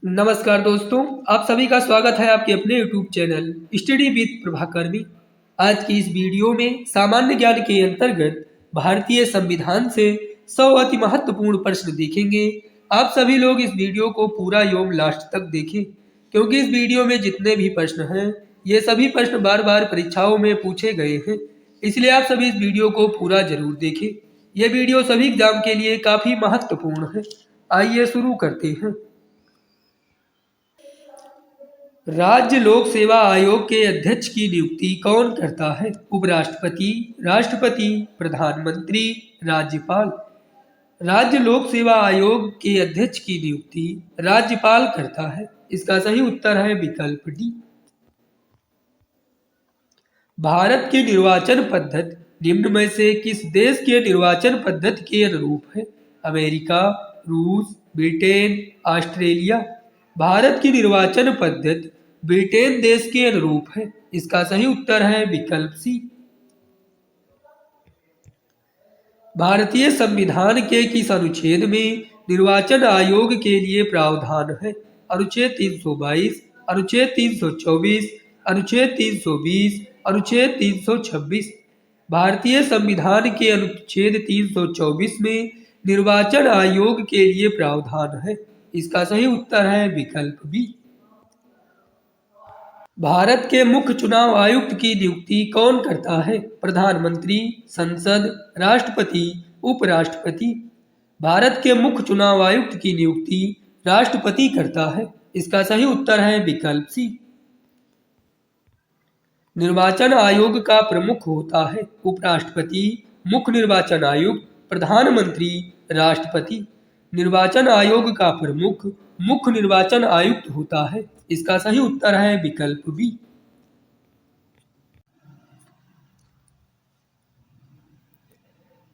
नमस्कार दोस्तों, आप सभी का स्वागत है आपके अपने YouTube channel study with Prabhakar में। आज की इस वीडियो में सामान्य ज्ञान के अंतर्गत भारतीय संविधान से 100 अति महत्वपूर्ण प्रश्न देखेंगे। आप सभी लोग इस वीडियो को पूरा एवं लास्ट तक देखें, क्योंकि इस वीडियो में जितने भी प्रश्न हैं ये सभी प्रश्न बार बार परीक्षाओं में पूछे गए हैं, इसलिए आप सभी इस वीडियो को पूरा जरूर देखें। यह वीडियो सभी एग्जाम के लिए काफ़ी महत्वपूर्ण है। आइए शुरू करते हैं। राज्य लोक सेवा आयोग के अध्यक्ष की नियुक्ति कौन करता है? उपराष्ट्रपति, राष्ट्रपति, प्रधानमंत्री, राज्यपाल। राज्य लोक सेवा आयोग के अध्यक्ष की नियुक्ति राज्यपाल करता है। इसका सही उत्तर है विकल्प डी। भारत की निर्वाचन पद्धति निम्न में से किस देश के निर्वाचन पद्धति के अनुरूप है? अमेरिका, रूस, ब्रिटेन, ऑस्ट्रेलिया। भारत की निर्वाचन पद्धति ब्रिटेन देश के अनुरूप है। इसका सही उत्तर है विकल्प सी। भारतीय संविधान के किस अनुच्छेद में निर्वाचन आयोग के लिए प्रावधान है? अनुच्छेद 322, अनुच्छेद 324, अनुच्छेद 320, अनुच्छेद 326। भारतीय संविधान के अनुच्छेद 324 में निर्वाचन आयोग के लिए प्रावधान है। इसका सही उत्तर है विकल्प बी। भारत के मुख्य चुनाव आयुक्त की नियुक्ति कौन करता है? प्रधानमंत्री, संसद, राष्ट्रपति, उपराष्ट्रपति। भारत के मुख्य चुनाव आयुक्त की नियुक्ति राष्ट्रपति करता है। इसका सही उत्तर है विकल्प सी। निर्वाचन आयोग का प्रमुख होता है उपराष्ट्रपति, मुख्य निर्वाचन आयुक्त, प्रधानमंत्री, राष्ट्रपति। निर्वाचन आयोग का प्रमुख मुख्य निर्वाचन आयुक्त होता है। इसका सही उत्तर है विकल्प बी।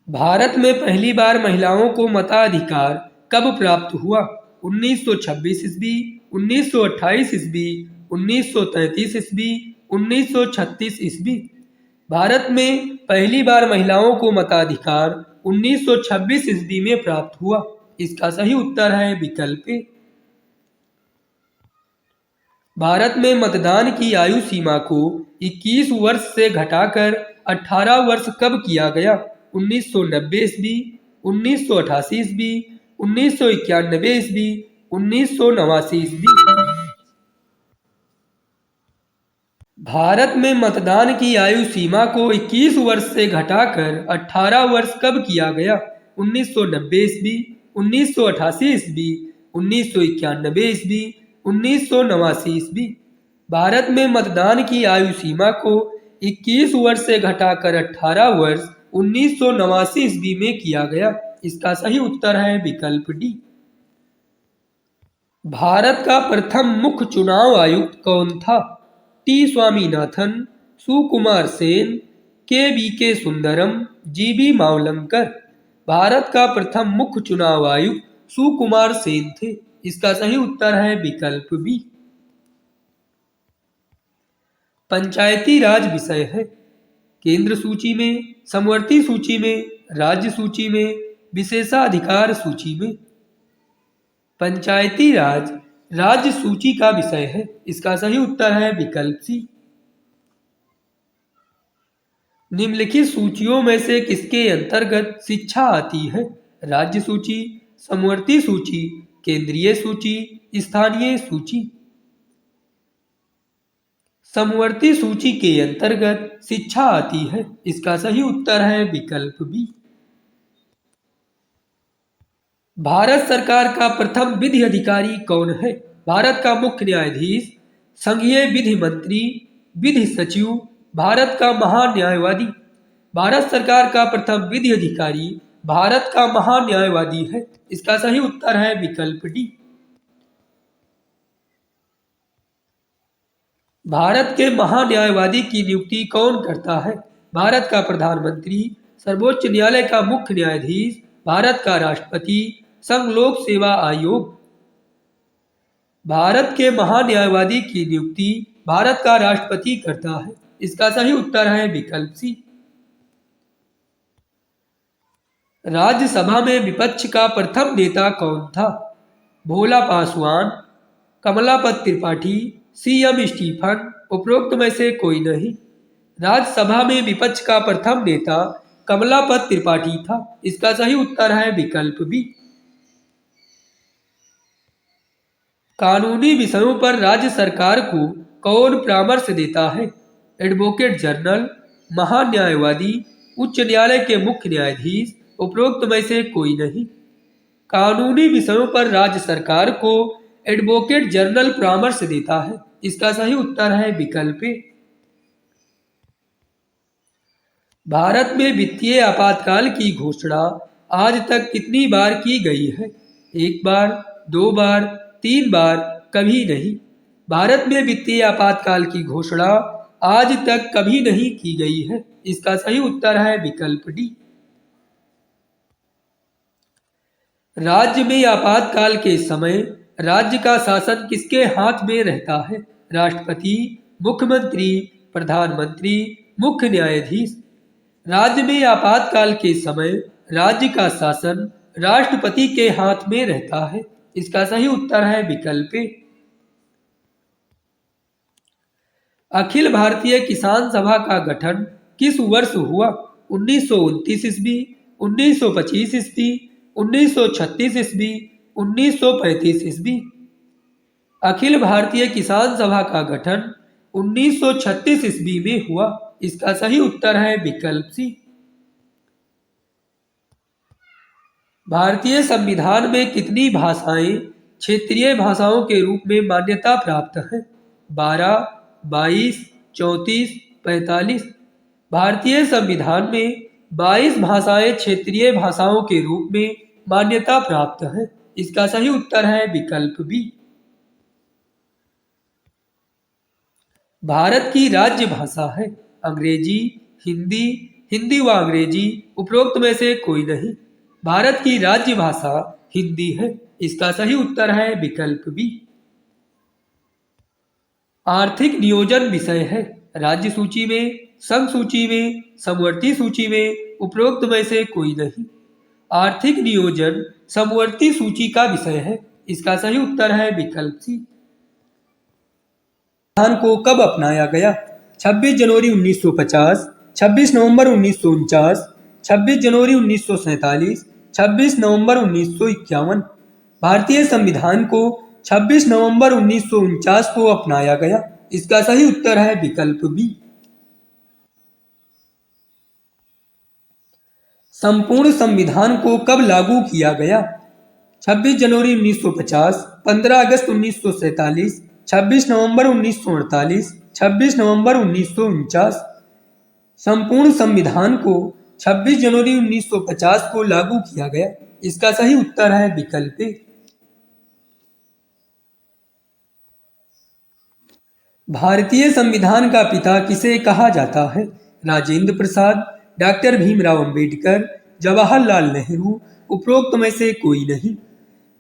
भारत में पहली बार महिलाओं को मताधिकार कब प्राप्त हुआ? 1926 ईस्वी, 1928 ईस्वी, 1933 ईस्वी, 1936 ईस्वी। भारत में पहली बार महिलाओं को मताधिकार 1926 ईस्वी में प्राप्त हुआ। इसका सही उत्तर है विकल्प ए। भारत में मतदान की आयु सीमा को 21 वर्ष से घटाकर 18 वर्ष कब किया गया? 1990 ईस्वी, 1988 ईस्वी, 1991 ईस्वी, 1989 ईस्वी। भारत में मतदान की आयु सीमा को 21 वर्ष से घटाकर 18 वर्ष कब किया गया? 1990 ईस्वी, 1988 ईस्वी, 1991 ईस्वी, 1989 ईस्वी। भारत में मतदान की आयु सीमा को 21 वर्ष से घटाकर 18 वर्ष 1989 ईस्वी में किया गया। इसका सही उत्तर है विकल्प डी। भारत का प्रथम मुख्य चुनाव आयुक्त कौन था? टी स्वामीनाथन, सुकुमार सेन, के सुंदरम, जीबी मावलंकर। भारत का प्रथम मुख्य चुनाव आयुक्त सुकुमार सेन थे। इसका सही उत्तर है विकल्प बी। पंचायती राज विषय है केंद्र सूची में, समवर्ती सूची में, राज्य सूची में, विशेषाधिकार सूची में। पंचायती राज राज्य सूची का विषय है। इसका सही उत्तर है विकल्प सी। निम्नलिखित सूचियों में से किसके अंतर्गत शिक्षा आती है? राज्य सूची, समवर्ती सूची, केंद्रीय सूची, स्थानीय सूची। समवर्ती सूची के अंतर्गत शिक्षा आती है। इसका सही उत्तर है विकल्प बी। भारत सरकार का प्रथम विधि अधिकारी कौन है? भारत का मुख्य न्यायाधीश, संघीय विधि मंत्री, विधि सचिव, भारत का महान्यायवादी। भारत सरकार का प्रथम विधि अधिकारी भारत का महान्यायवादी है। इसका सही उत्तर है विकल्प डी। भारत के महान्यायवादी की नियुक्ति कौन करता है? भारत का प्रधानमंत्री, सर्वोच्च न्यायालय का मुख्य न्यायाधीश, भारत का राष्ट्रपति, संघ लोक सेवा आयोग। भारत के महान्यायवादी की नियुक्ति भारत का राष्ट्रपति करता है। इसका सही उत्तर है विकल्प सी। राज्यसभा में विपक्ष का प्रथम नेता कौन था? भोला पासवान, कमलापत त्रिपाठी, सीएम स्टीफन, उपरोक्त में से कोई नहीं। राज्यसभा में विपक्ष का प्रथम नेता कमलापत त्रिपाठी था। इसका सही उत्तर है विकल्प बी। कानूनी विषयों पर राज्य सरकार को कौन परामर्श देता है? एडवोकेट जनरल, महान्यायवादी, उच्च न्यायालय के मुख्य न्यायाधीश, उपरोक्त में से कोई नहीं। कानूनी विषयों पर राज्य सरकार को एडवोकेट जनरल परामर्श देता है। इसका सही उत्तर है विकल्प ए। भारत में वित्तीय आपातकाल की घोषणा आज तक कितनी बार की गई है? एक बार, दो बार, तीन बार, कभी नहीं। भारत में वित्तीय आपातकाल की घोषणा आज तक कभी नहीं की गई है। इसका सही उत्तर है विकल्प डी। राज्य में आपातकाल के समय राज्य का शासन किसके हाथ में रहता है? राष्ट्रपति, मुख्यमंत्री, प्रधानमंत्री, मुख्य न्यायाधीश। राज्य में आपातकाल के समय राज्य का शासन राष्ट्रपति के हाथ में रहता है। इसका सही उत्तर है विकल्प ए। अखिल भारतीय किसान सभा का गठन किस वर्ष हुआ? 1929 ईस्वी, 1925 ईस्वी, 1936 ईस्वी, 1935 ईस्वी। अखिल भारतीय किसान सभा का गठन 1936 ईस्वी में हुआ। इसका सही उत्तर है विकल्प सी। भारतीय संविधान में कितनी भाषाएं क्षेत्रीय भाषाओं के रूप में मान्यता प्राप्त हैं? 12, 22, 34, 45। भारतीय संविधान में 22 भाषाएं क्षेत्रीय भाषाओं के रूप में मान्यता प्राप्त हैं। इसका सही उत्तर है विकल्प बी। भारत की राज्य भाषा है अंग्रेजी, हिंदी, हिंदी व अंग्रेजी, उपरोक्त में से कोई नहीं। भारत की राज्य भाषा हिंदी है। इसका सही उत्तर है विकल्प बी। आर्थिक नियोजन विषय है राज्य सूची में, संघ सूची में, समवर्ती सूची में, उपरोक्त में से कोई नहीं। आर्थिक नियोजन समवर्ती सूची का विषय है। इसका सही उत्तर है विकल्प सी। संविधान को कब अपनाया गया? 26 जनवरी 1950, 26 नवंबर 1949, 26 जनवरी 1947, 26 नवंबर 1951। भारतीय संविधान को 26 नवंबर 1949 को अपनाया गया। इसका सही उत्तर है विकल्प बी। संपूर्ण संविधान को कब लागू किया गया? 26 जनवरी 1950, 15 अगस्त 1947, 26 नवंबर 1948, 26 नवंबर 1949। संपूर्ण संविधान को 26 जनवरी 1950 को लागू किया गया। इसका सही उत्तर है विकल्प ए। भारतीय संविधान का पिता किसे कहा जाता है? राजेंद्र प्रसाद, डॉक्टर भीमराव अंबेडकर, जवाहरलाल नेहरू, उपरोक्त में से कोई नहीं।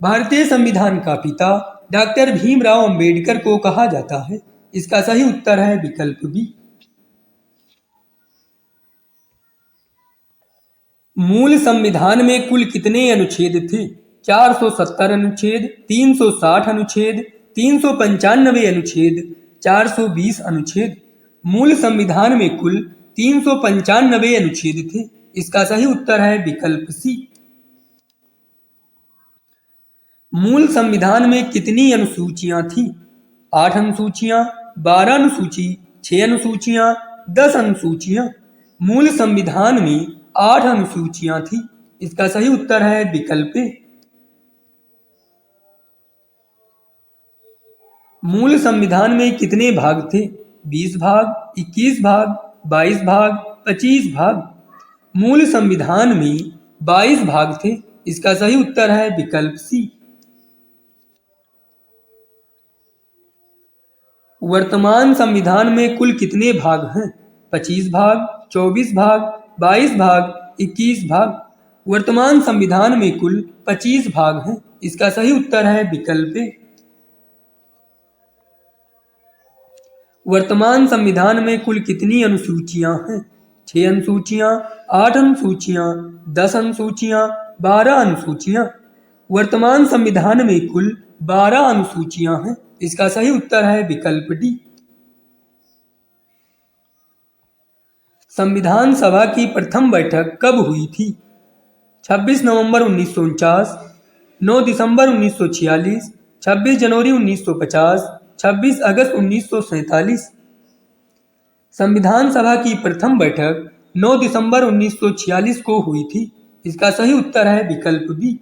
भारतीय संविधान का पिता डॉक्टर भीमराव अंबेडकर को कहा जाता है। इसका सही उत्तर है विकल्प बी। मूल संविधान में कुल कितने अनुच्छेद थे? 470 अनुच्छेद, 360 अनुच्छेद, 395 अनुच्छेद, 420 अनुच्छेद। मूल संविधान में कुल 395 अनुच्छेद थे। इसका सही उत्तर है विकल्प सी। मूल संविधान में कितनी अनुसूचियां थी? 8 अनुसूचियां, 12 अनुसूची, 6 अनुसूचियां, 10 अनुसूचियां। मूल संविधान में 8 अनुसूचियां थी। इसका सही उत्तर है विकल्प ए। मूल संविधान में कितने भाग थे? 20 भाग, 21 भाग, 22 भाग, 25 भाग। मूल संविधान में 22 भाग थे। इसका सही उत्तर है विकल्प सी। वर्तमान संविधान में कुल कितने भाग हैं? 25 भाग, 24 भाग, 22 भाग, 21 भाग। वर्तमान संविधान में कुल 25 भाग हैं। इसका सही उत्तर है विकल्प ए। वर्तमान संविधान में कुल कितनी अनुसूचियां हैं? 6 अनुसूचियां, 8 अनुसूचियां, 10 अनुसूचियां, 12 अनुसूचियां। वर्तमान संविधान में कुल 12 अनुसूचियां हैं। इसका सही उत्तर है विकल्प डी। संविधान सभा की प्रथम बैठक कब हुई थी? 26 नवंबर 1949, 9 दिसंबर 1946, 26 जनवरी 1950, 26 अगस्त 1947। संविधान सभा की प्रथम बैठक 9 दिसंबर 1946 को हुई थी। इसका सही उत्तर है विकल्प बी।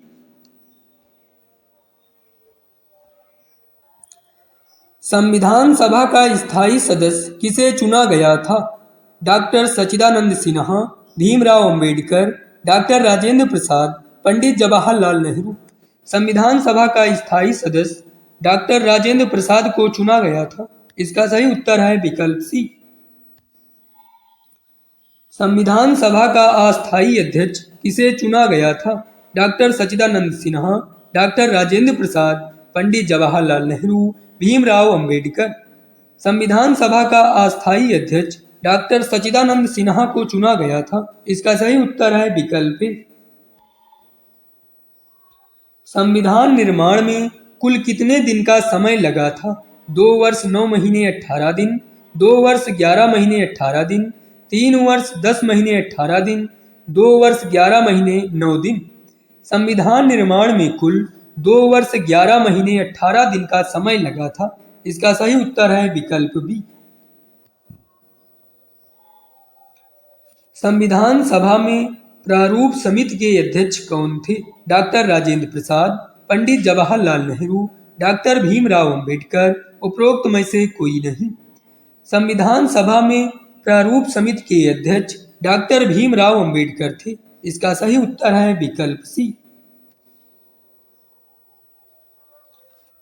संविधान सभा का स्थायी सदस्य किसे चुना गया था? डॉक्टर सच्चिदानंद सिन्हा, भीमराव अंबेडकर, डॉक्टर राजेंद्र प्रसाद, पंडित जवाहरलाल नेहरू। संविधान सभा का स्थायी सदस्य डॉक्टर राजेंद्र प्रसाद को चुना गया था। इसका सही उत्तर है विकल्प सी। संविधान सभा का अस्थायी अध्यक्ष किसे चुना गया था? डॉक्टर सच्चिदानंद सिन्हा, डॉक्टर राजेंद्र प्रसाद, पंडित जवाहरलाल नेहरू, भीमराव अंबेडकर। संविधान सभा का अस्थायी अध्यक्ष डॉक्टर सच्चिदानंद सिन्हा को चुना गया था। इसका सही उत्तर है विकल्प ए। संविधान निर्माण में कुल कितने दिन का समय लगा था? 2 वर्ष 9 महीने 18 दिन, 2 वर्ष 11 महीने 18 दिन, 3 वर्ष 10 महीने 18 दिन, 2 वर्ष 11 महीने 9 दिन। संविधान निर्माण में कुल 2 वर्ष 11 महीने 18 दिन का समय लगा था। इसका सही उत्तर है विकल्प बी। संविधान सभा में प्रारूप समिति के अध्यक्ष कौन थे? डॉक्टर राजेंद्र प्रसाद, पंडित जवाहरलाल नेहरू, डॉक्टर भीमराव अंबेडकर, उपरोक्त में से कोई नहीं। संविधान सभा में प्रारूप समिति के अध्यक्ष डॉक्टर भीमराव अंबेडकर थे। इसका सही उत्तर है विकल्प सी।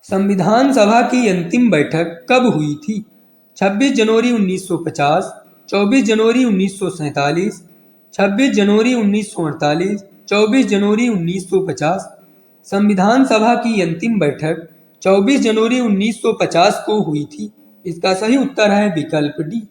संविधान सभा की अंतिम बैठक कब हुई थी? 26 जनवरी 1950, 24 जनवरी 1947, 26 जनवरी 1948, 24 जनवरी 1950। संविधान सभा की अंतिम बैठक 24 जनवरी 1950 को हुई थी। इसका सही उत्तर है विकल्प डी।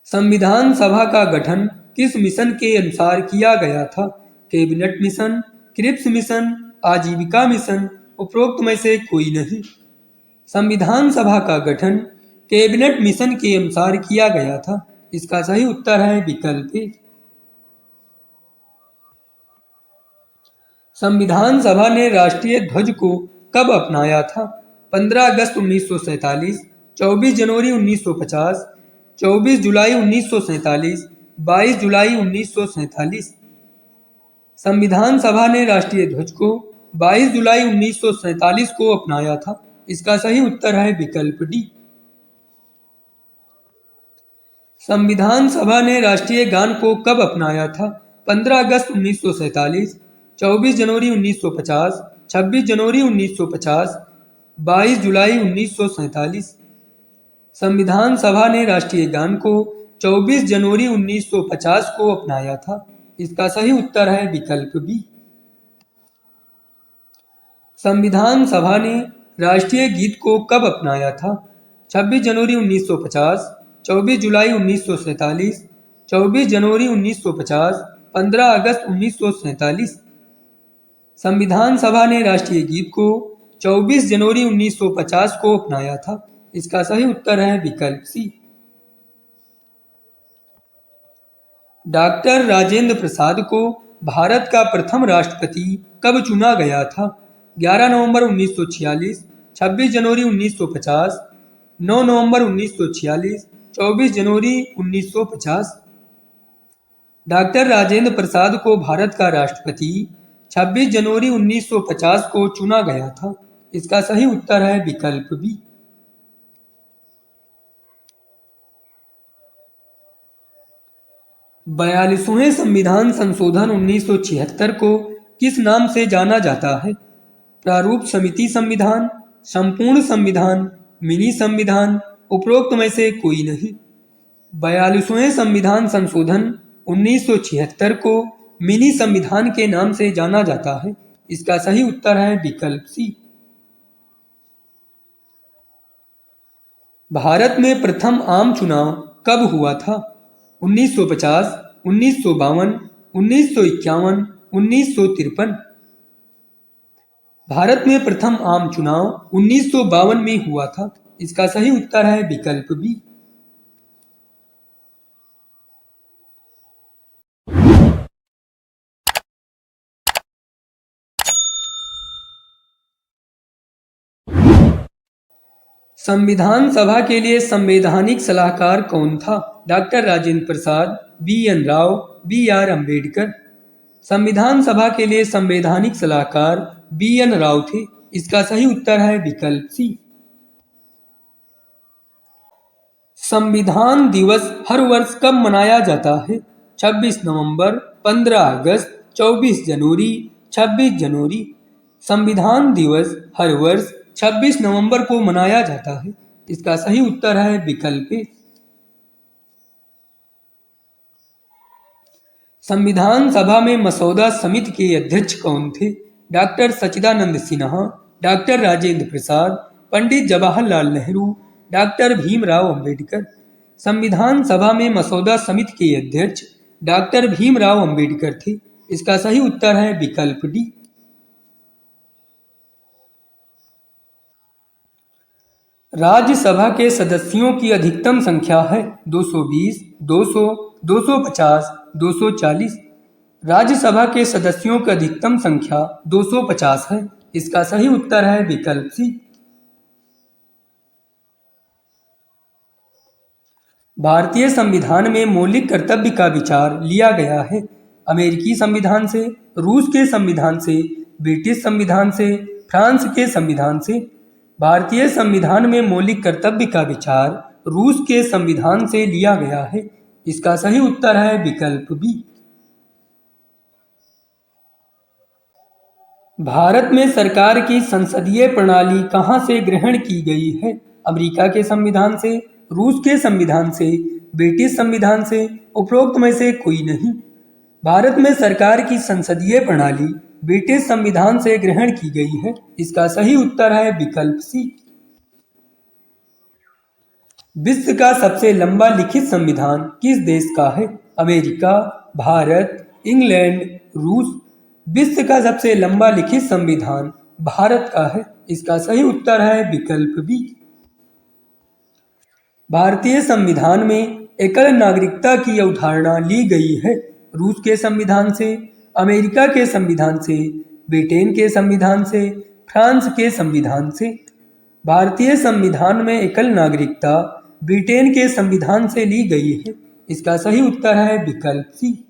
संविधान सभा का गठन किस मिशन के अनुसार किया गया था? कैबिनेट मिशन, क्रिप्स मिशन, आजीविका मिशन, उपरोक्त में से कोई नहीं। संविधान सभा का गठन कैबिनेट मिशन के अनुसार किया गया था। इसका सही उत्तर है विकल्प ए। संविधान सभा ने राष्ट्रीय ध्वज को कब अपनाया था? 15 अगस्त 1947, 24 जनवरी 1950, 24 जुलाई 1947, 22 जुलाई 1947। संविधान सभा ने राष्ट्रीय ध्वज को 22 जुलाई 1947 को अपनाया था। इसका सही उत्तर है विकल्प डी। संविधान सभा ने राष्ट्रीय गान को कब अपनाया था? 15 अगस्त 1947, 24 जनवरी 1950, 26 जनवरी 1950, 22 जुलाई 1947। संविधान सभा ने राष्ट्रीय गान को 24 जनवरी 1950 को अपनाया था। इसका सही उत्तर है विकल्प बी। संविधान सभा ने राष्ट्रीय गीत को कब अपनाया था? 26 जनवरी 1950, 24 जुलाई 1947, 24 जनवरी 1950, 15 अगस्त 1947। संविधान सभा ने राष्ट्रीय गीत को 24 जनवरी 1950 को अपनाया था। इसका सही उत्तर है विकल्प सी। डॉक्टर राजेंद्र प्रसाद को भारत का प्रथम राष्ट्रपति कब चुना गया था? 11 नवंबर 1946, 26 जनवरी 1950, 9 नवंबर 1946, 24 जनवरी 1950। डॉक्टर राजेंद्र प्रसाद को भारत का राष्ट्रपति 26 जनवरी 1950 को चुना गया था। इसका सही उत्तर है विकल्प बी। बयालीसवें संविधान संशोधन 1976 को किस नाम से जाना जाता है? प्रारूप समिति संविधान, संपूर्ण संविधान, मिनी संविधान, उपरोक्त में से कोई नहीं। 42वें संविधान संशोधन 1976 को मिनी संविधान के नाम से जाना जाता है। इसका सही उत्तर है विकल्प सी। भारत में प्रथम आम चुनाव कब हुआ था? 1950, 1952, 1951, 1953। भारत में प्रथम आम चुनाव 1952 में हुआ था। इसका सही उत्तर है विकल्प बी। संविधान सभा के लिए संवैधानिक सलाहकार कौन था? Doctor Rajendra Prasad, BN. Rao, B R. Ambedkar. संविधान सभा के लिए संवैधानिक सलाहकार बी.एन. राव थे। इसका सही उत्तर है विकल्प सी। संविधान दिवस हर वर्ष कब मनाया जाता है? 26 नवंबर, 15 अगस्त, 24 जनवरी, 26 जनवरी। संविधान दिवस हर वर्ष 26 नवंबर को मनाया जाता है। इसका सही उत्तर है विकल्प ए। संविधान सभा में मसौदा समिति के अध्यक्ष कौन थे? डॉक्टर सच्चिदानंद सिन्हा, डॉक्टर राजेंद्र प्रसाद, पंडित जवाहरलाल नेहरू, डॉक्टर भीमराव अंबेडकर। संविधान सभा में मसौदा समिति के अध्यक्ष डॉक्टर भीमराव अंबेडकर थे। इसका सही उत्तर है विकल्प डी। राज्यसभा के सदस्यों की अधिकतम संख्या है 220, 200, 250, 240। राज्यसभा के सदस्यों की अधिकतम संख्या 250 है। इसका सही उत्तर है विकल्प सी। भारतीय संविधान में मौलिक कर्तव्य का विचार लिया गया है अमेरिकी संविधान से, रूस के संविधान से, ब्रिटिश संविधान से, फ्रांस के संविधान से। भारतीय संविधान में मौलिक कर्तव्य का विचार रूस के संविधान से लिया गया है। इसका सही उत्तर है विकल्प बी। भारत में सरकार की संसदीय प्रणाली कहां से ग्रहण की गई है? अमेरिका के संविधान से, रूस के संविधान से, ब्रिटिश संविधान से, उपरोक्त में से कोई नहीं। भारत में सरकार की संसदीय प्रणाली ब्रिटिश संविधान से ग्रहण की गई है। इसका सही उत्तर है विकल्प सी। विश्व का सबसे लंबा लिखित संविधान किस देश का है? अमेरिका, भारत, इंग्लैंड, रूस। विश्व का सबसे लंबा लिखित संविधान भारत का है। इसका सही उत्तर है विकल्प बी। भारतीय संविधान में एकल नागरिकता की अवधारणा ली गई है रूस के संविधान से, अमेरिका के संविधान से, ब्रिटेन के संविधान से, फ्रांस के संविधान से। भारतीय संविधान में एकल नागरिकता ब्रिटेन के संविधान से ली गई है। इसका सही उत्तर है विकल्प सी।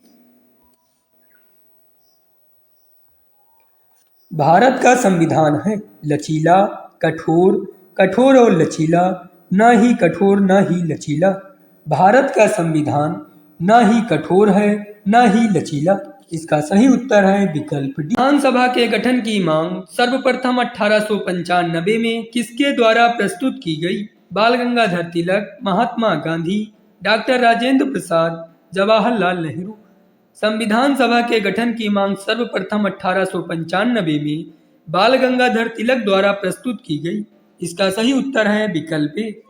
भारत का संविधान है लचीला, कठोर, कठोर और लचीला, ना ही कठोर ना ही लचीला। भारत का संविधान ना ही कठोर है ना ही लचीला। इसका सही उत्तर है विकल्प डी। विधानसभा के गठन की मांग सर्वप्रथम 1895 में किसके द्वारा प्रस्तुत की गई? बाल गंगाधर तिलक, महात्मा गांधी, डॉक्टर राजेंद्र प्रसाद, जवाहरलाल नेहरू। संविधान सभा के गठन की मांग सर्वप्रथम 1895 में बाल गंगाधर तिलक द्वारा प्रस्तुत की गई। इसका सही उत्तर है विकल्प ए।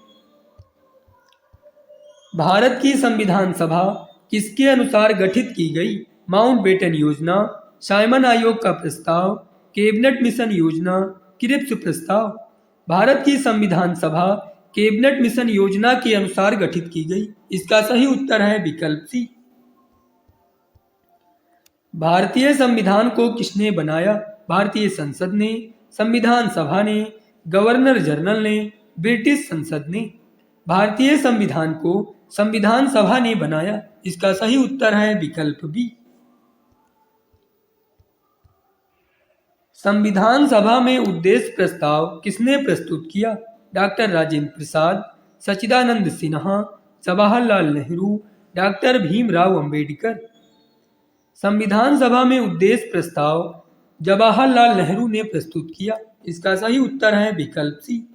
भारत की संविधान सभा किसके अनुसार गठित की गई? माउंटबेटन योजना, साइमन आयोग का प्रस्ताव, कैबिनेट मिशन योजना, क्रिप्स प्रस्ताव। भारत की संविधान सभा कैबिनेट मिशन योजना के अनुसार गठित की गई। इसका सही उत्तर है विकल्प सी। भारतीय संविधान को किसने बनाया? भारतीय संसद ने, संविधान सभा ने, गवर्नर जनरल ने, ब्रिटिश संसद ने। भारतीय संविधान को संविधान सभा ने बनाया। इसका सही उत्तर है विकल्प बी। संविधान सभा में उद्देश्य प्रस्ताव किसने प्रस्तुत किया? डॉक्टर राजेंद्र प्रसाद, सच्चिदानंद सिन्हा, जवाहरलाल नेहरू, डॉक्टर भीमराव अंबेडकर। संविधान सभा में उद्देश्य प्रस्ताव जवाहरलाल नेहरू ने प्रस्तुत किया। इसका सही उत्तर है विकल्प सी।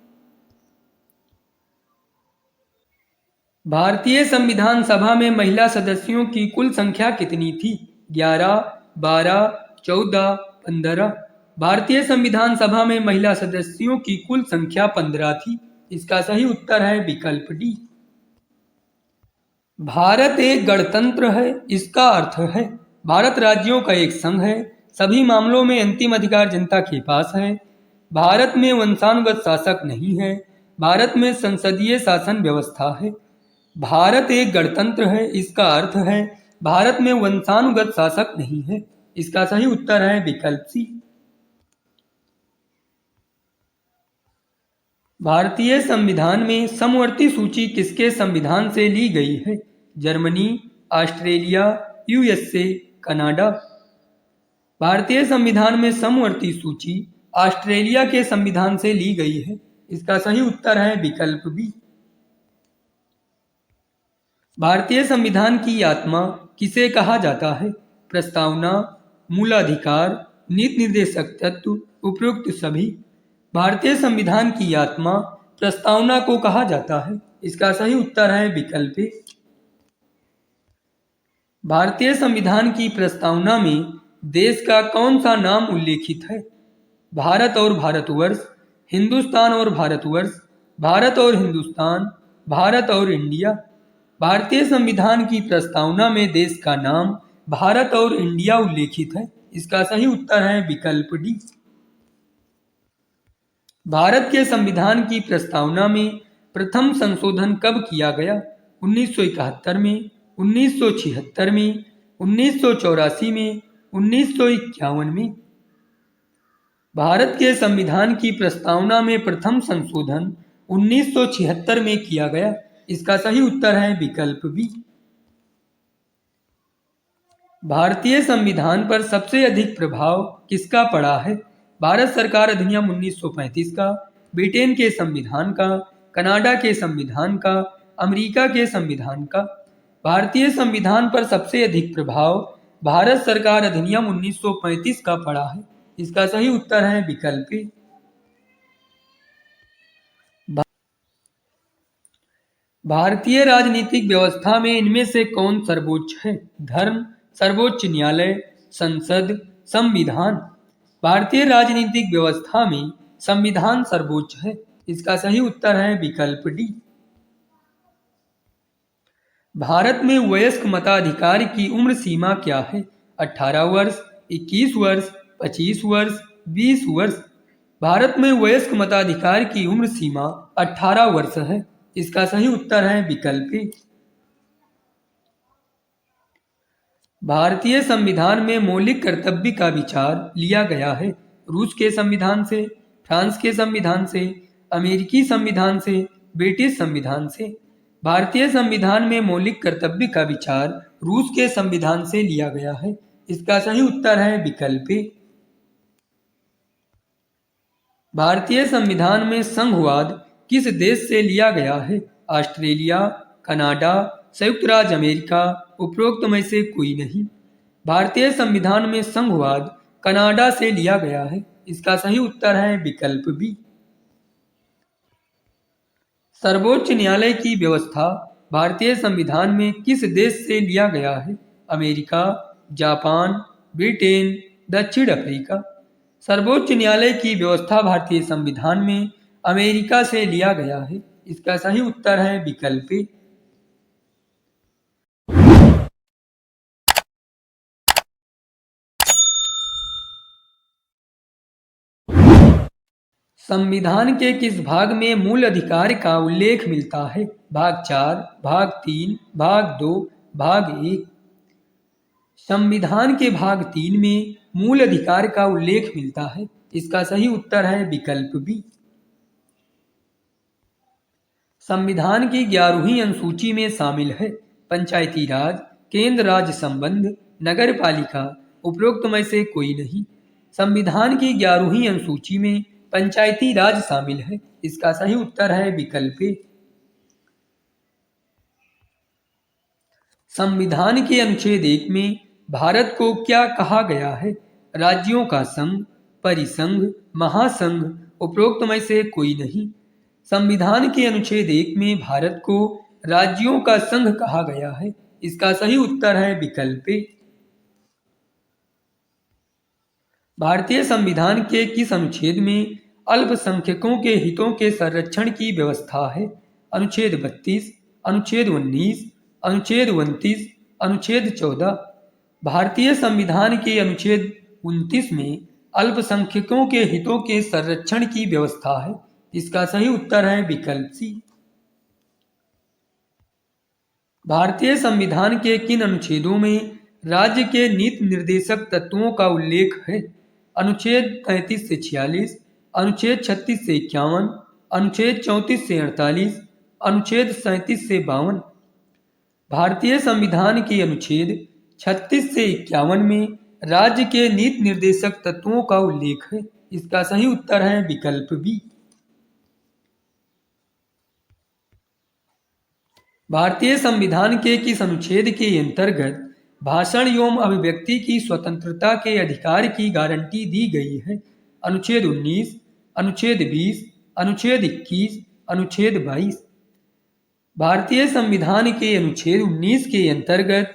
भारतीय संविधान सभा में महिला सदस्यों की कुल संख्या कितनी थी? 11, 12, 14, 15। भारतीय संविधान सभा में महिला सदस्यों की कुल संख्या 15 थी। इसका सही उत्तर है विकल्प डी। भारत एक गणतंत्र है, इसका अर्थ है भारत राज्यों का एक संघ है, सभी मामलों में अंतिम अधिकार जनता के पास है। भारत में वंशानुगत शासक नहीं है। भारत में संसदीय शासन व्यवस्था है। भारत एक गणतंत्र है। इसका अर्थ है भारत में वंशानुगत शासक नहीं है। इसका सही उत्तर है विकल्प सी। भारतीय संविधान में समवर्ती सूची किसके संविधान से ली गई है? Germany, Australia, USA, Canada. भारतीय संविधान में समवर्ती सूची ऑस्ट्रेलिया के संविधान से ली गई है। इसका सही उत्तर है विकल्प बी। भारतीय संविधान की आत्मा किसे कहा जाता है? प्रस्तावना, मूलाधिकार, नीति निर्देशक तत्व, उपरोक्त सभी। भारतीय संविधान की आत्मा प्रस्तावना को कहा जाता है। इसका सही उत्तर है विकल्प ए। भारतीय संविधान की प्रस्तावना में देश का कौन सा नाम उल्लेखित है? भारत और भारतवर्ष, हिंदुस्तान और भारतवर्ष, भारत और हिंदुस्तान, भारत और इंडिया। भारतीय संविधान की प्रस्तावना में देश का नाम भारत और इंडिया उल्लेखित है। इसका सही उत्तर है विकल्प डी। भारत के संविधान की प्रस्तावना में प्रथम संशोधन कब किया गया? 1971 में, 1976 में, 1984 में, 1951 में। भारत के संविधान की प्रस्तावना में प्रथम संशोधन 1976 में किया गया। इसका सही उत्तर है विकल्प बी। भारतीय संविधान पर सबसे अधिक प्रभाव किसका पड़ा है? भारत सरकार अधिनियम 1935 का, ब्रिटेन के संविधान का, कनाडा के संविधान का, अमेरिका के संविधान का। भारतीय संविधान पर सबसे अधिक प्रभाव भारत सरकार अधिनियम 1935 का पड़ा है। इसका सही उत्तर है विकल्प ए। भारतीय राजनीतिक व्यवस्था में इनमें से कौन सर्वोच्च है? धर्म, सर्वोच्च न्यायालय, संसद, संविधान। भारतीय राजनीतिक व्यवस्था में संविधान सर्वोच्च है। इसका सही उत्तर है विकल्प डी। भारत में वयस्क मताधिकार की उम्र सीमा क्या है? 18 वर्ष, 21 वर्ष, 25 वर्ष, 20 वर्ष। भारत में वयस्क मताधिकार की उम्र सीमा 18 वर्ष है। इसका सही उत्तर है विकल्प ए। भारतीय संविधान में मौलिक कर्तव्य का विचार लिया गया है। रूस के संविधान से, फ्रांस के संविधान से, अमेरिकी संविधान से, ब्रिटिश संविधान से। भारतीय संविधान में मौलिक कर्तव्य का विचार रूस के संविधान से लिया गया है। इसका सही उत्तर है विकल्प ए। भारतीय संविधान में संघवाद किस देश से लिया गया है? ऑस्ट्रेलिया, कनाडा, संयुक्त राज्य अमेरिका, उपरोक्त में से कोई नहीं। भारतीय संविधान में संघवाद कनाडा से लिया गया है। इसका सही उत्तर है विकल्प बी। सर्वोच्च न्यायालय की व्यवस्था भारतीय संविधान में किस देश से लिया गया है? अमेरिका, जापान, ब्रिटेन, दक्षिण अफ्रीका। सर्वोच्च न्यायालय की व्यवस्था भारतीय संविधान में अमेरिका से लिया गया है। इसका सही उत्तर है विकल्प ए। संविधान के किस भाग में मूल अधिकार का उल्लेख मिलता है? भाग 4, भाग 3, भाग 2, भाग 1। संविधान के भाग 3 में मूल अधिकार का उल्लेख मिलता है। इसका सही उत्तर है विकल्प बी। संविधान की 11वीं अनुसूची में शामिल है पंचायती राज, केंद्र राज्य संबंध, नगर पालिका, उपरोक्त में से कोई नहीं। संविधान की 11वीं अनुसूची में पंचायती राज शामिल है। इसका सही उत्तर है विकल्प ए। संविधान के अनुच्छेद 1 में भारत को क्या कहा गया है? राज्यों का संघ, परिसंघ, महासंघ, उपरोक्त में से कोई नहीं। संविधान के अनुच्छेद 1 में भारत को राज्यों का संघ कहा गया है। इसका सही उत्तर है विकल्प ए। भारतीय संविधान के किस अनुच्छेद में अल्पसंख्यकों के हितों के संरक्षण की व्यवस्था है? अनुच्छेद 32, अनुच्छेद 19, अनुच्छेद 29, अनुच्छेद 14। भारतीय संविधान के अनुच्छेद 29 में अल्पसंख्यकों के हितों के संरक्षण की व्यवस्था है। इसका सही उत्तर है विकल्प सी। भारतीय संविधान के किन अनुच्छेदों में राज्य के नीति निर्देशक तत्वों का उल्लेख है? अनुच्छेद 33 से 46, अनुच्छेद 36 से 51, अनुच्छेद 34 से 48, अनुच्छेद 37 से 52। भारतीय संविधान के अनुच्छेद 36 से 51 में राज्य के नीति निर्देशक तत्वों का उल्लेख है। इसका सही उत्तर है विकल्प बी। भारतीय संविधान के किस अनुच्छेद के अंतर्गत भाषण एवं अभिव्यक्ति की स्वतंत्रता के अधिकार की गारंटी दी गई है? अनुच्छेद 19, अनुच्छेद 20, अनुच्छेद 21, अनुच्छेद 22। भारतीय संविधान के अनुच्छेद 19 के अंतर्गत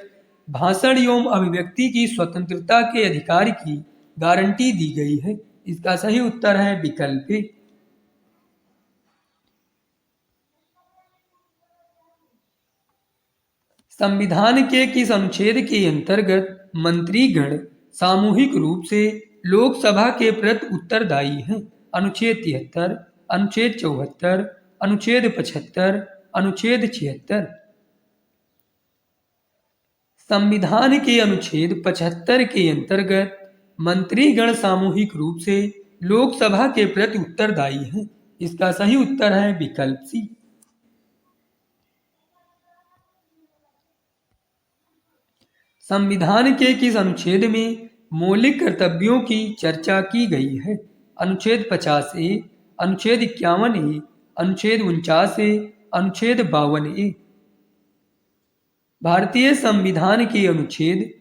भाषण एवं अभिव्यक्ति की स्वतंत्रता के अधिकार की गारंटी दी गई है। इसका सही उत्तर है विकल्प ए। संविधान के किस अनुच्छेद के अंतर्गत मंत्रीगण सामूहिक रूप से लोकसभा के प्रति उत्तरदायी हैं? अनुच्छेद 73, अनुच्छेद 74, अनुच्छेद 75, अनुच्छेद 76। संविधान के अनुच्छेद 75 के अंतर्गत मंत्रीगण सामूहिक रूप से लोकसभा के प्रति उत्तरदायी हैं। इसका सही उत्तर है विकल्प सी। संविधान के किस अनुच्छेद में मौलिक कर्तव्यों की चर्चा की गई है? अनुच्छेद 50A, अनुच्छेद 51A, अनुच्छेद 49A, अनुच्छेद 52A। भारतीय संविधान के अनुच्छेद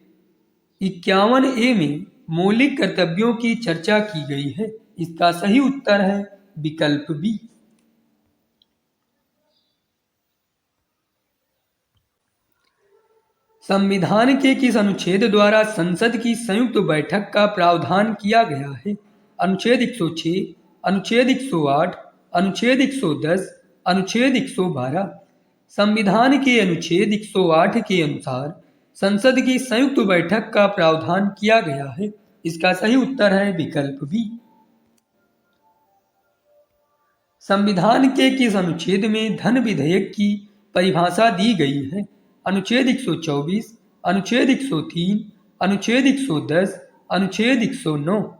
51A में मौलिक कर्तव्यों की चर्चा की गई है। इसका सही उत्तर है विकल्प बी। संविधान के किस अनुच्छेद द्वारा संसद की संयुक्त बैठक का प्रावधान किया गया है? अनुच्छेद 106, अनुच्छेद 108, अनुच्छेद 110, अनुच्छेद 112। संविधान के अनुच्छेद 108 के अनुसार संसद की संयुक्त बैठक का प्रावधान किया गया है। इसका सही उत्तर है विकल्प बी। संविधान के किस अनुच्छेद में धन विधेयक की परिभाषा दी गई है? अनुच्छेद 124, अनुच्छेद 103, अनुच्छेद 110, अनुच्छेद 109।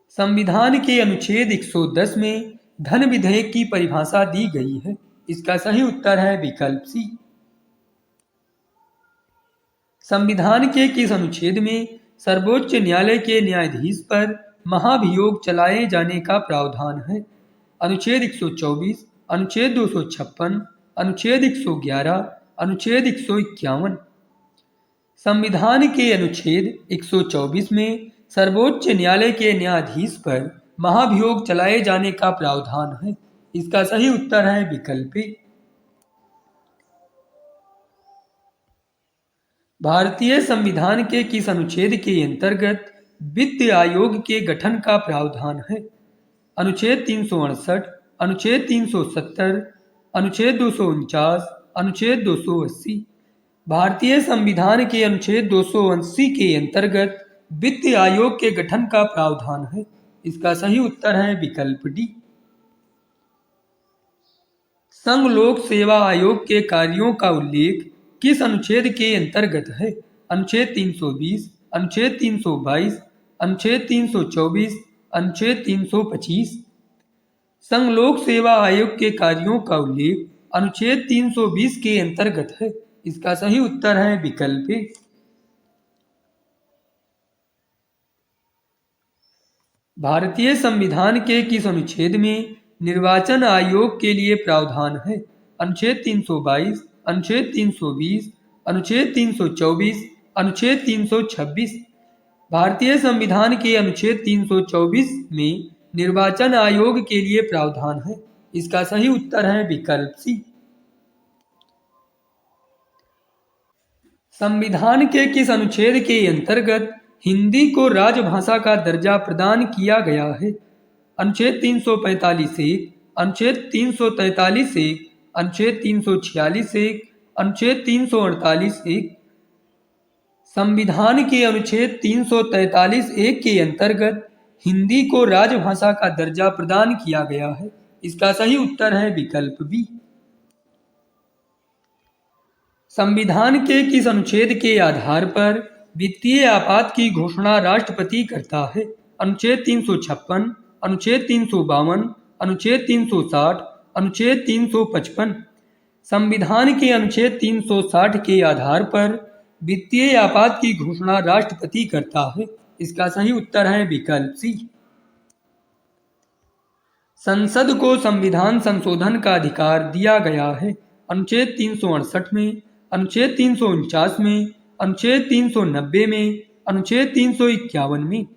संविधान के अनुच्छेद 110 में धन विधेयक की परिभाषा दी गई है। इसका सही उत्तर है विकल्प सी। संविधान के किस अनुच्छेद में सर्वोच्च न्यायालय के न्यायाधीश पर महाभियोग चलाए जाने का प्रावधान है? अनुच्छेद 124, अनुच्छेद 256, अनुच्छेद 111, अनुच्छेद 151। संविधान के अनुच्छेद 124 में सर्वोच्च न्यायालय के न्यायाधीश पर महाभियोग चलाए जाने का प्रावधान है। इसका सही उत्तर है विकल्प ए। भारतीय संविधान के किस अनुच्छेद के अंतर्गत वित्त आयोग के गठन का प्रावधान है? अनुच्छेद 368, अनुच्छेद 370, अनुच्छेद 249, अनुच्छेद 280। भारतीय संविधान के अनुच्छेद 280 के अंतर्गत वित्त आयोग के गठन का प्रावधान है। इसका सही उत्तर है विकल्प डी। संघ लोक सेवा आयोग के कार्यों का उल्लेख किस अनुच्छेद के अंतर्गत है? अनुच्छेद 320, अनुच्छेद 322, अनुच्छेद 324, अनुच्छेद 325। संघ लोक सेवा आयोग के कार्यों का उल्लेख अनुच्छेद 320 के अंतर्गत है। इसका सही उत्तर है विकल्प ए। भारतीय संविधान के किस अनुच्छेद में निर्वाचन आयोग के लिए प्रावधान है? अनुच्छेद 322, अनुच्छेद 320, अनुच्छेद 324, अनुच्छेद 326। भारतीय संविधान के अनुच्छेद 324 में निर्वाचन आयोग के लिए प्रावधान है। इसका सही उत्तर है विकल्प सी। संविधान के किस अनुच्छेद के अंतर्गत हिंदी को राजभाषा का दर्जा प्रदान किया गया है? अनुच्छेद 345(1), अनुच्छेद 343(1), अनुच्छेद 346(1), अनुच्छेद 348(1). संविधान के अनुच्छेद 343(1) के अंतर्गत हिंदी को राजभाषा का दर्जा प्रदान किया गया है। इसका सही उत्तर है विकल्प बी। संविधान के किस अनुच्छेद के आधार पर वित्तीय आपात की घोषणा राष्ट्रपति करता है? अनुच्छेद 356, अनुच्छेद 352, अनुच्छेद 360, अनुच्छेद 355। संविधान के अनुच्छेद 360 के आधार पर वित्तीय आपात की घोषणा राष्ट्रपति करता है। इसका सही उत्तर है विकल्प सी। संसद को संविधान संशोधन का अधिकार दिया गया है। अनुच्छेद 368 में, अनुच्छेद 349 में, अनुच्छेद 390 में, अनुच्छेद 351 में।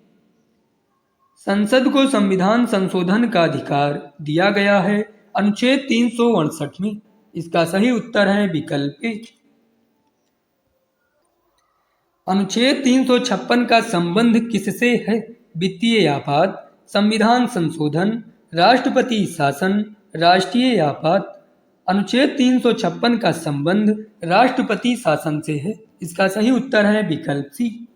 संसद को संविधान संशोधन का अधिकार दिया गया है अनुच्छेद 368 में। इसका सही उत्तर है विकल्प ए। अनुच्छेद 356 का संबंध किससे है? वित्तीय आपात, संविधान संशोधन, राष्ट्रपति शासन, राष्ट्रीय आपात। अनुच्छेद 356 का संबंध राष्ट्रपति शासन से है। इसका सही उत्तर है विकल्प सी।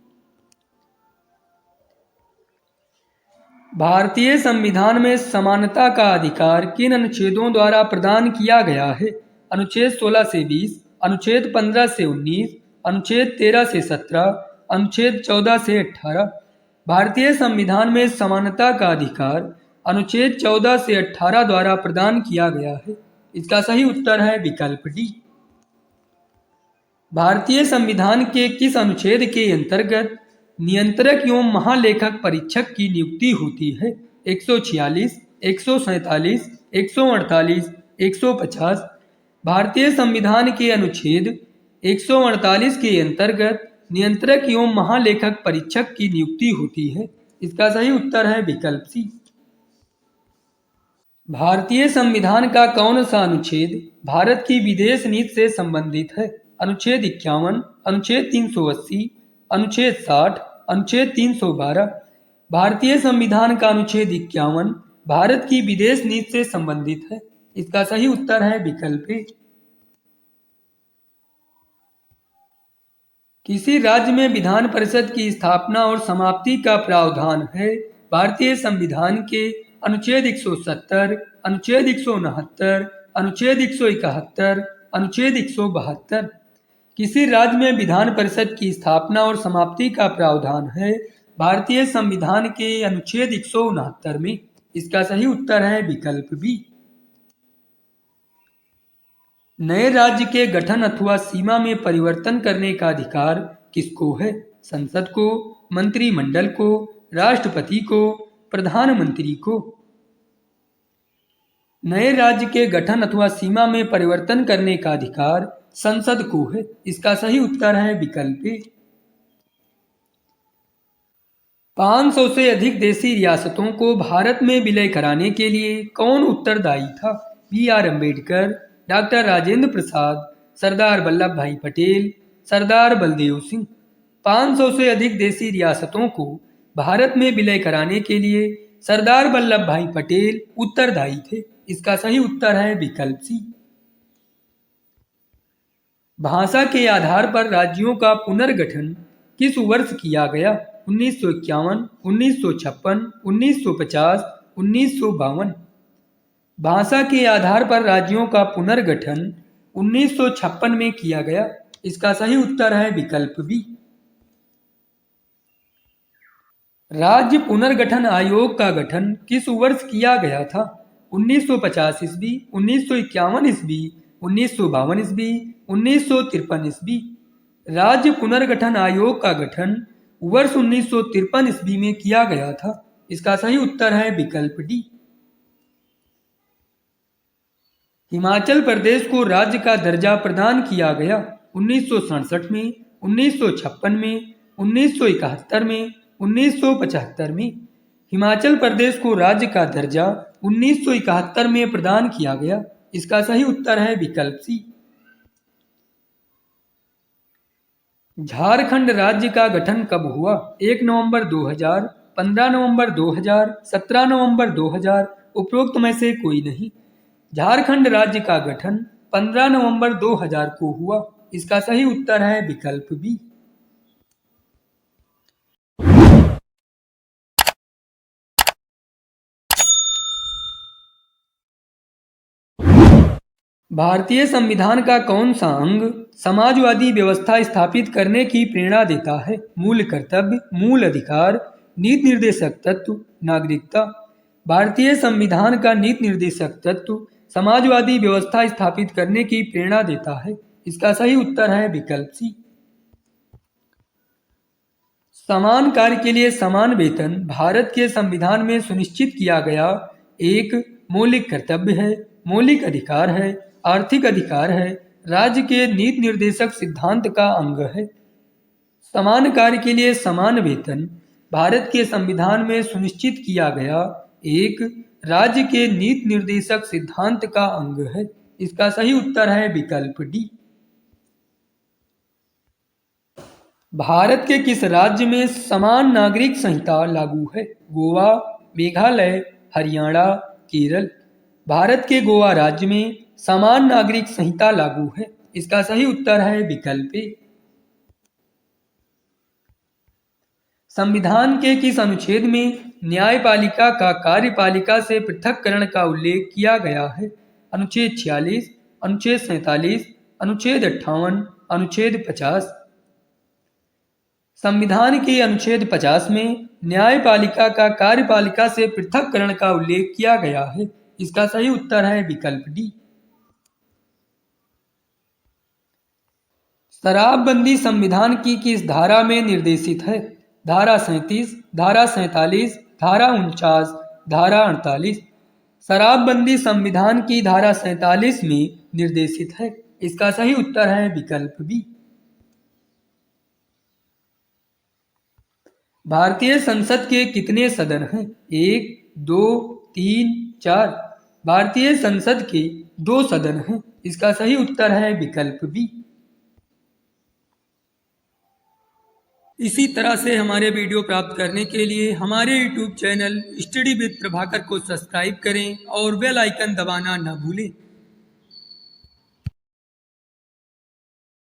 भारतीय संविधान में समानता का अधिकार किन अनुच्छेदों द्वारा प्रदान किया गया है? अनुच्छेद 16 से 20, अनुच्छेद 15 से 19, अनुच्छेद 13 से 17, अनुच्छेद 14 से 18। भारतीय संविधान में समानता का अधिकार अनुच्छेद 14 से 18 द्वारा प्रदान किया गया है। इसका सही उत्तर है विकल्प डी। भारतीय संविधान के किस अनुच्छेद के अंतर्गत नियंत्रक एवं महालेखक परीक्षक की नियुक्ति होती है? 146, 147, 148, 150। भारतीय संविधान के अनुच्छेद 148 के अंतर्गत नियंत्रक एवं महालेखक परीक्षक की नियुक्ति होती है। इसका सही उत्तर है विकल्प सी। भारतीय संविधान का कौन सा अनुच्छेद भारत की विदेश नीति से संबंधित है? अनुच्छेद 51, अनुच्छेद 380, अनुच्छेद 60, अनुच्छेद 312। भारतीय संविधान का अनुच्छेद 51 भारत की विदेश नीति से संबंधित है। इसका सही उत्तर है विकल्प ए। किसी राज्य में विधान परिषद की स्थापना और समाप्ति का प्रावधान है? भारतीय संविधान के अनुच्छेद 170, अनुच्छेद 169, अनुच्छेद 171, अनुच्छेद 172। किसी राज्य में विधान परिषद की स्थापना और समाप्ति का प्रावधान है? भारतीय संविधान के अनुच्छेद 169 में। इसका सही उत्तर है विकल्प बी। नए राज्य के गठन अथवा सीमा में परिवर्तन करने का अधिकार किसको है? संसद को, मंत्रिमंडल को, राष्ट्रपति को, प्रधानमंत्री को। नए राज्य के गठन अथवा सीमा में परिवर्तन करने का अधिकार संसद को है। इसका सही उत्तर है विकल्प ए। 500 से अधिक देशी रियासतों को भारत में विलय कराने के लिए कौन उत्तरदायी था? B.R. अम्बेडकर, डॉक्टर राजेंद्र प्रसाद, सरदार वल्लभ भाई पटेल, सरदार बलदेव सिंह। 500 से अधिक देशी रियासतों को भारत में विलय कराने के लिए सरदार वल्लभ भाई पटेल उत्तरदायी थे। इसका सही उत्तर है विकल्प सी। भाषा के आधार पर राज्यों का पुनर्गठन किस वर्ष किया गया? 1951, 1956, 1950, 1952। भाषा के आधार पर राज्यों का पुनर्गठन 1956 में किया गया। इसका सही उत्तर है विकल्प बी। राज्य पुनर्गठन आयोग का गठन किस वर्ष किया गया था? 1950 ईस्वी, 1951 ईस्वी, 1952 ईस्वी, 1953 ईस्वी। राज्य पुनर्गठन आयोग का गठन वर्ष 1953 ईस्वी में किया गया था। इसका सही उत्तर है विकल्प डी। हिमाचल प्रदेश को राज्य का दर्जा प्रदान किया गया 1967 में, 1956 में, 1971 में, 1975 में। हिमाचल प्रदेश को राज्य का दर्जा 1971 में प्रदान किया गया। इसका सही उत्तर है विकल्प सी। झारखंड राज्य का गठन कब हुआ? 1 नवंबर 2000, 15 नवंबर 2000, 17 नवंबर 2000, उपरोक्त में से कोई नहीं। झारखंड राज्य का गठन 15 नवंबर 2000 को हुआ। इसका सही उत्तर है विकल्प बी। भारतीय संविधान का कौन सा अंग समाजवादी व्यवस्था स्थापित करने की प्रेरणा देता है? मूल कर्तव्य, मूल अधिकार, नीति निर्देशक तत्व, नागरिकता। भारतीय संविधान का नीति निर्देशक तत्व समाजवादी व्यवस्था स्थापित करने की प्रेरणा देता है। इसका सही उत्तर है विकल्प सी। समान कार्य के लिए समान वेतन भारत के संविधान में सुनिश्चित किया गया एक मौलिक कर्तव्य है, मौलिक अधिकार है, आर्थिक अधिकार है, राज्य के नीति निर्देशक सिद्धांत का अंग है। समान कार्य के लिए समान वेतन भारत के संविधान में सुनिश्चित किया गया एक राज्य के नीति निर्देशक सिद्धांत का अंग है। इसका सही उत्तर है विकल्प डी। भारत के किस राज्य में समान नागरिक संहिता लागू है? गोवा, मेघालय, हरियाणा, केरल। भारत के गोवा राज्य में समान नागरिक संहिता लागू है। इसका सही उत्तर है विकल्प ए। संविधान के किस अनुच्छेद में न्यायपालिका का कार्यपालिका से पृथक्करण का उल्लेख किया गया है? अनुच्छेद 46, अनुच्छेद 47, अनुच्छेद 58, अनुच्छेद 50। संविधान के अनुच्छेद 50 में न्यायपालिका का कार्यपालिका से पृथक्करण का उल्लेख किया गया है। इसका सही उत्तर है विकल्प डी। शराबबंदी संविधान की किस धारा में निर्देशित है? धारा 37, धारा 47, धारा 49, धारा 48। शराबबंदी संविधान की धारा 47 में निर्देशित है। इसका सही उत्तर है विकल्प बी। भारतीय संसद के कितने सदन हैं? 1, 2, 3, 4। भारतीय संसद के 2 सदन हैं। इसका सही उत्तर है विकल्प बी। इसी तरह से हमारे वीडियो प्राप्त करने के लिए हमारे YouTube channel study with Prabhakar को सब्सक्राइब करें और बेल आइकन दबाना न भूलें।